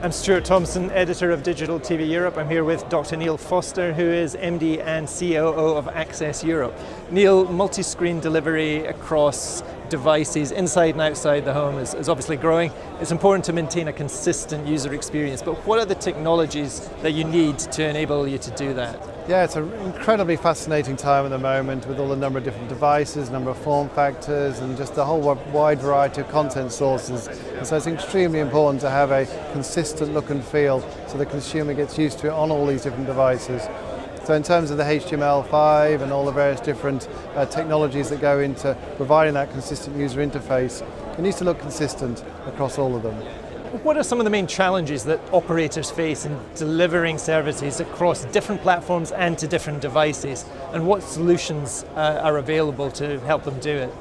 I'm Stuart Thompson, editor of Digital TV Europe. I'm here with Dr. Neale Foster, who is MD and COO of Access Europe. Neale, multi-screen delivery across devices inside and outside the home is obviously growing. It's important to maintain a consistent user experience, but what are the technologies that you need to enable you to do that? Yeah, it's an incredibly fascinating time at the moment with all the number of different devices, number of form factors, and just the whole wide variety of content sources. And so it's extremely important to have a consistent look and feel so the consumer gets used to it on all these different devices. So in terms of the HTML5 and all the various different technologies that go into providing that consistent user interface, it needs to look consistent across all of them. What are some of the main challenges that operators face in delivering services across different platforms and to different devices, and what solutions are available to help them do it?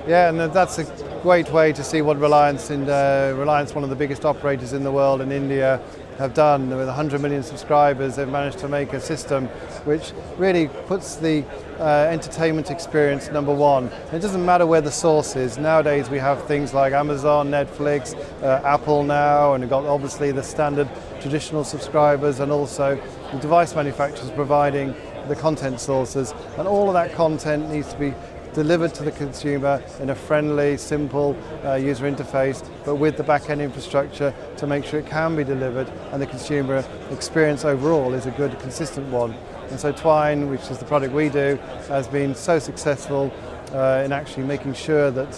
Yeah, and that's a great way to see what Reliance, one of the biggest operators in the world in India, have done. With 100 million subscribers, they've managed to make a system which really puts the entertainment experience number one. And it doesn't matter where the source is. Nowadays we have things like Amazon, Netflix, Apple now, and we've got obviously the standard traditional subscribers, and also the device manufacturers providing the content sources. And all of that content needs to be delivered to the consumer in a friendly, simple user interface, but with the back-end infrastructure to make sure it can be delivered and the consumer experience overall is a good, consistent one. And so Twine, which is the product we do, has been so successful in actually making sure that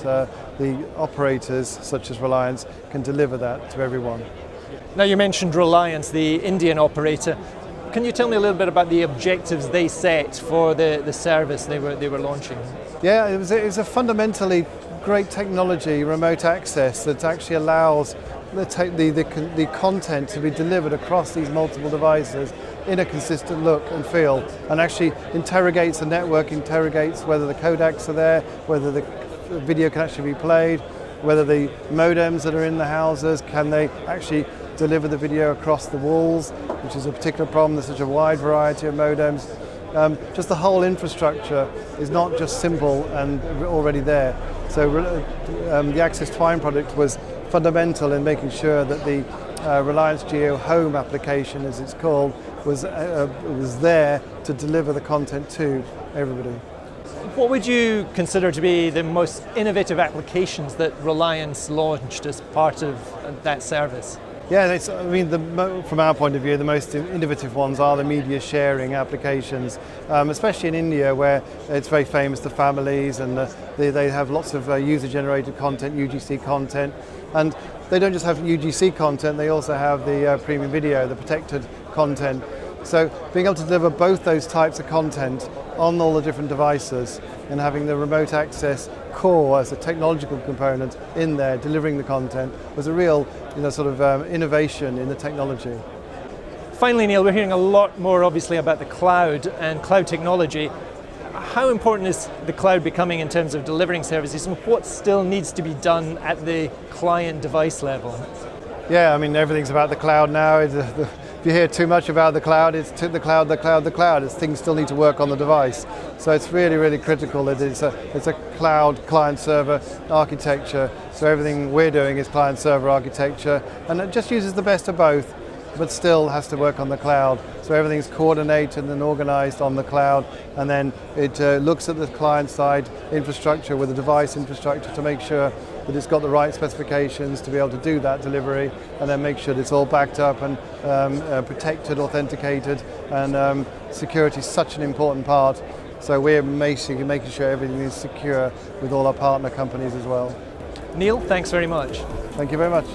the operators, such as Reliance, can deliver that to everyone. Now you mentioned Reliance, the Indian operator. Can you tell me a little bit about the objectives they set for the service they were launching? Yeah, it was a fundamentally great technology, remote access, that actually allows the content to be delivered across these multiple devices in a consistent look and feel, and actually interrogates the network, interrogates whether the codecs are there, whether the video can actually be played, whether the modems that are in the houses, can they actually deliver the video across the walls, which is a particular problem. There's such a wide variety of modems. Just the whole infrastructure is not just simple and already there. So the Access Twine product was fundamental in making sure that the Reliance Jio Home application, as it's called, was there to deliver the content to everybody. What would you consider to be the most innovative applications that Reliance launched as part of that service? Yeah, from our point of view, the most innovative ones are the media sharing applications, especially in India, where it's very famous, the families, and they have lots of user-generated content, UGC content, and they don't just have UGC content, they also have the premium video, the protected content. So being able to deliver both those types of content on all the different devices and having the remote access core as a technological component in there delivering the content was a real innovation in the technology. Finally, Neale, we're hearing a lot more obviously about the cloud and cloud technology. How important is the cloud becoming in terms of delivering services, and what still needs to be done at the client device level? Yeah, everything's about the cloud now. If you hear too much about the cloud, it's the cloud, the cloud, the cloud. Things still need to work on the device. So it's really, really critical that it's a cloud client-server architecture. So everything we're doing is client-server architecture, and it just uses the best of both, but still has to work on the cloud. So everything's coordinated and organized on the cloud, and then it looks at the client-side infrastructure with the device infrastructure to make sure that it's got the right specifications to be able to do that delivery, and then make sure that it's all backed up and protected, authenticated, and security is such an important part. So we're basically making sure everything is secure with all our partner companies as well. Neale, thanks very much. Thank you very much.